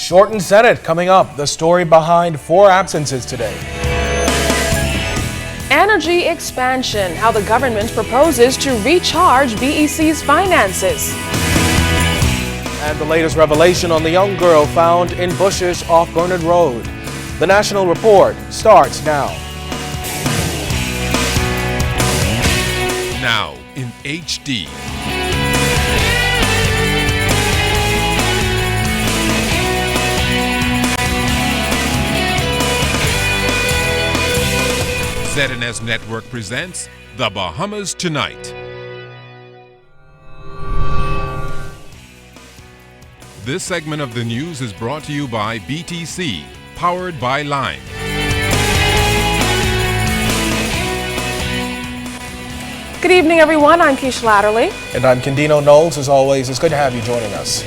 Shortened Senate coming up. The story behind 4 absences today. Energy expansion, how the government proposes to recharge BEC's finances. And the latest revelation on the young girl found in bushes off Bernard Road. The National Report starts now. Now in HD. ZNS Network presents The Bahamas Tonight. This segment of the news is brought to you by BTC, powered by Lime. Good evening, everyone. I'm Keisha Latterly. And I'm Candino Knowles. As always, it's good to have you joining us.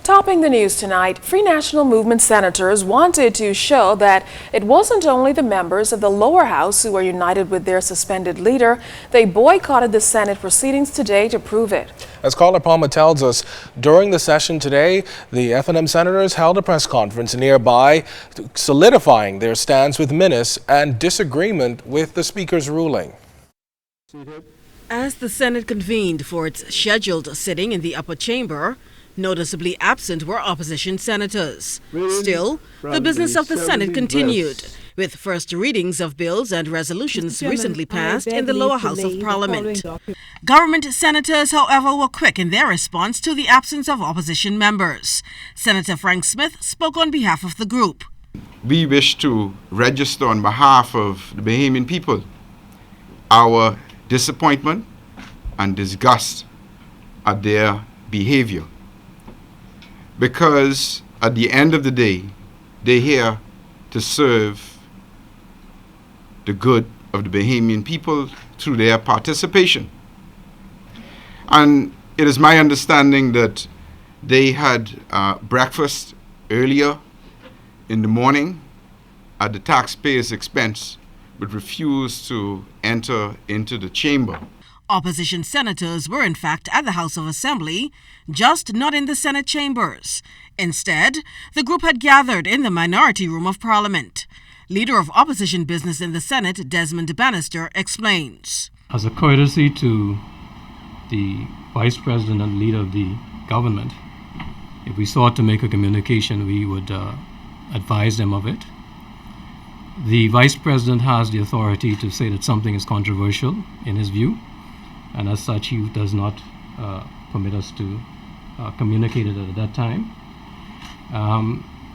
Topping the news tonight, Free National Movement senators wanted to show that it wasn't only the members of the lower house who were united with their suspended leader. They boycotted the Senate proceedings today to prove it. As caller Palmer tells us, during the session today, the F&M senators held a press conference nearby, solidifying their stance with menace and disagreement with the Speaker's ruling. As the Senate convened for its scheduled sitting in the upper chamber, noticeably absent were opposition senators. Still, the business of the Senate continued, with first readings of bills and resolutions recently passed in the lower house of Parliament. Government senators, however, were quick in their response to the absence of opposition members. Senator Frank Smith spoke on behalf of the group. We wish to register on behalf of the Bahamian people our disappointment and disgust at their behavior. Because at the end of the day, they're here to serve the good of the Bahamian people through their participation. And it is my understanding that they had breakfast earlier in the morning at the taxpayers' expense, but refused to enter into the chamber. Opposition senators were in fact at the House of Assembly, just not in the Senate chambers. Instead, the group had gathered in the minority room of Parliament. Leader of opposition business in the Senate, Desmond Bannister, explains. As a courtesy to the Vice President and leader of the government, if we sought to make a communication, we would advise them of it. The Vice President has the authority to say that something is controversial in his view, and as such, he does not permit us to communicate it at that time.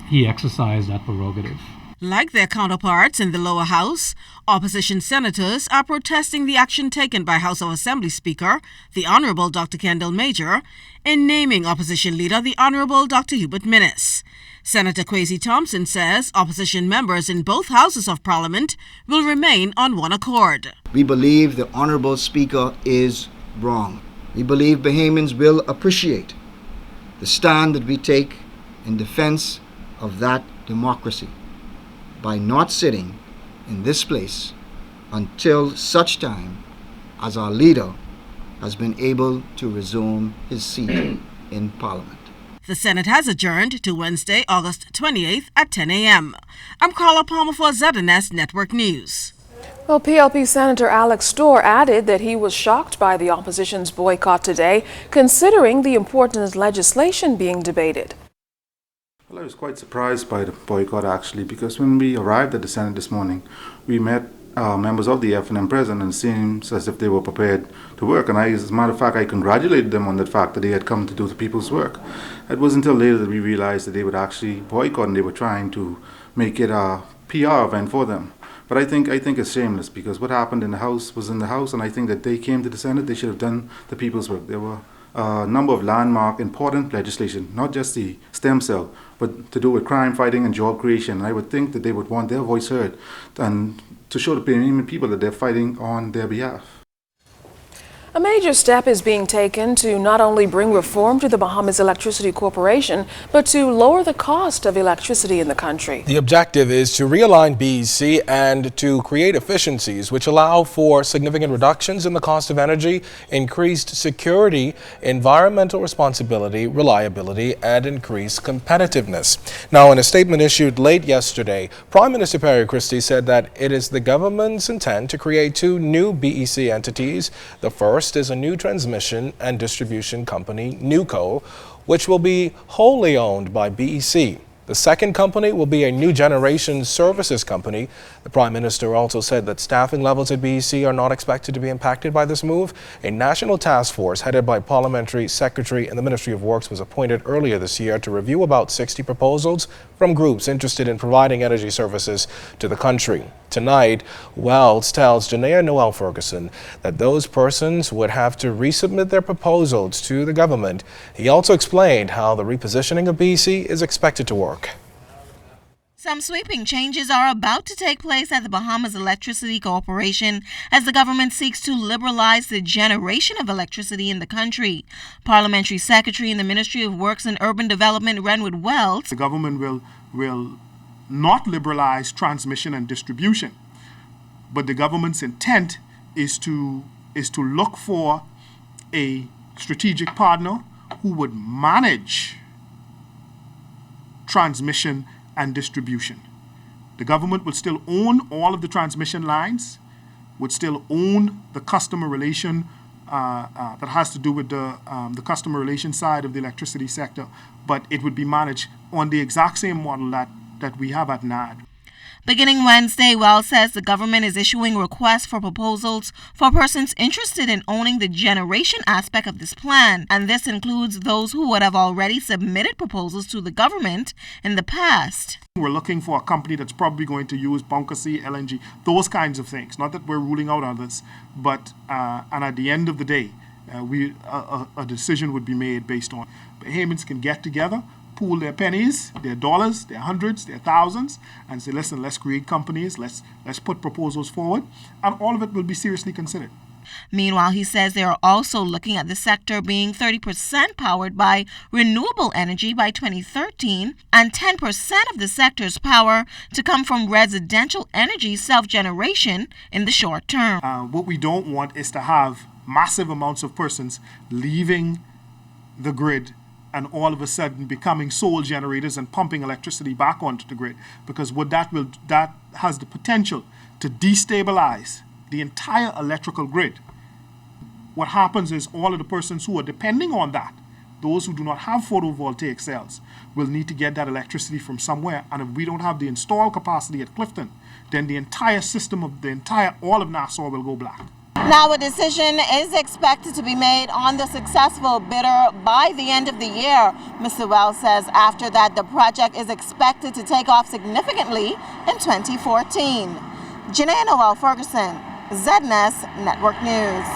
He exercised that prerogative. Like their counterparts in the lower house, opposition senators are protesting the action taken by House of Assembly Speaker, the Honorable Dr. Kendall Major, in naming opposition leader, the Honorable Dr. Hubert Minnis. Senator Kwesi Thompson says opposition members in both houses of Parliament will remain on one accord. We believe the Honourable Speaker is wrong. We believe Bahamians will appreciate the stand that we take in defense of that democracy by not sitting in this place until such time as our leader has been able to resume his seat in Parliament. The Senate has adjourned to Wednesday, August 28th at 10 a.m. I'm Carla Palmer for ZNS Network News. Well, PLP Senator Alex Storr added that he was shocked by the opposition's boycott today, considering the important legislation being debated. Well, I was quite surprised by the boycott, actually, because when we arrived at the Senate this morning, we met members of the F&M present, and it seems as if they were prepared to work. And as a matter of fact, I congratulated them on the fact that they had come to do the people's work. It wasn't until later that we realized that they would actually boycott, and they were trying to make it a PR event for them. But I think it's shameless, because what happened in the House was in the House, and I think that they came to the Senate, they should have done the people's work. There were a number of landmark, important legislation, not just the stem cell, but to do with crime fighting and job creation. And I would think that they would want their voice heard and to show the Bahamian people that they're fighting on their behalf. A major step is being taken to not only bring reform to the Bahamas Electricity Corporation, but to lower the cost of electricity in the country. The objective is to realign BEC and to create efficiencies which allow for significant reductions in the cost of energy, increased security, environmental responsibility, reliability, and increased competitiveness. Now, in a statement issued late yesterday, Prime Minister Perry Christie said that it is the government's intent to create two new BEC entities. The first is a new transmission and distribution company, NewCo, which will be wholly owned by BEC. The second company will be a new generation services company. The Prime Minister also said that staffing levels at BEC are not expected to be impacted by this move. A national task force headed by Parliamentary Secretary in the Ministry of Works was appointed earlier this year to review about 60 proposals from groups interested in providing energy services to the country. Tonight, Wells tells Janaea Noel Ferguson that those persons would have to resubmit their proposals to the government. He also explained how the repositioning of BEC is expected to work. Some sweeping changes are about to take place at the Bahamas Electricity Corporation as the government seeks to liberalize the generation of electricity in the country. Parliamentary Secretary in the Ministry of Works and Urban Development, Renwood Wells. The government will not liberalize transmission and distribution, but the government's intent is to look for a strategic partner who would manage transmission and distribution. The government would still own all of the transmission lines, would still own the customer relation that has to do with the customer relation side of the electricity sector, but it would be managed on the exact same model that we have at NAD. Beginning Wednesday, Wells says the government is issuing requests for proposals for persons interested in owning the generation aspect of this plan, and this includes those who would have already submitted proposals to the government in the past. We're looking for a company that's probably going to use bunker C, LNG, those kinds of things. Not that we're ruling out others, but and at the end of the day, a decision would be made based on Bahamians can get together, pool their pennies, their dollars, their hundreds, their thousands, and say, listen, let's create companies, let's put proposals forward, and all of it will be seriously considered. Meanwhile, he says they are also looking at the sector being 30% powered by renewable energy by 2013 and 10% of the sector's power to come from residential energy self-generation in the short term. What we don't want is to have massive amounts of persons leaving the grid and all of a sudden becoming sole generators and pumping electricity back onto the grid, because that has the potential to destabilize the entire electrical grid. What happens is all of the persons who are depending on that, those who do not have photovoltaic cells, will need to get that electricity from somewhere, and if we don't have the installed capacity at Clifton, then the entire system of all of Nassau will go black. Now, a decision is expected to be made on the successful bidder by the end of the year. Mr. Wells says after that, the project is expected to take off significantly in 2014. Janaea Noel Ferguson, ZNS Network News.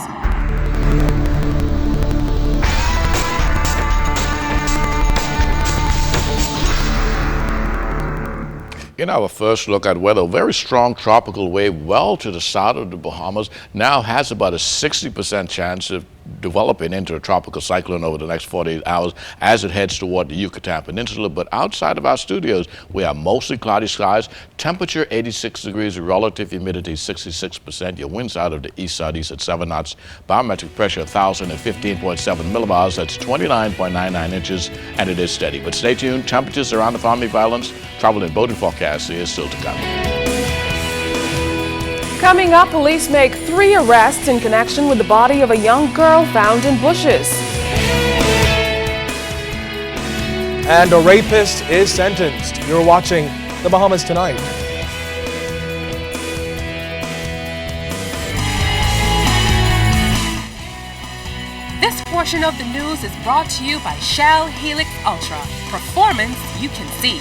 In our first look at weather, a very strong tropical wave well to the south of the Bahamas now has about a 60% chance of developing into a tropical cyclone over the next 48 hours as it heads toward the Yucatan Peninsula. But outside of our studios, we have mostly cloudy skies, temperature 86 degrees, relative humidity 66%, your winds out of the east-southeast at 7 knots, barometric pressure 1,015.7 millibars, that's 29.99 inches, and it is steady. But stay tuned, temperatures around the Farming Islands, travel and boating forecast is still to come. Coming up, police make 3 arrests in connection with the body of a young girl found in bushes. And a rapist is sentenced. You're watching The Bahamas Tonight. This portion of the news is brought to you by Shell Helix Ultra. Performance you can see.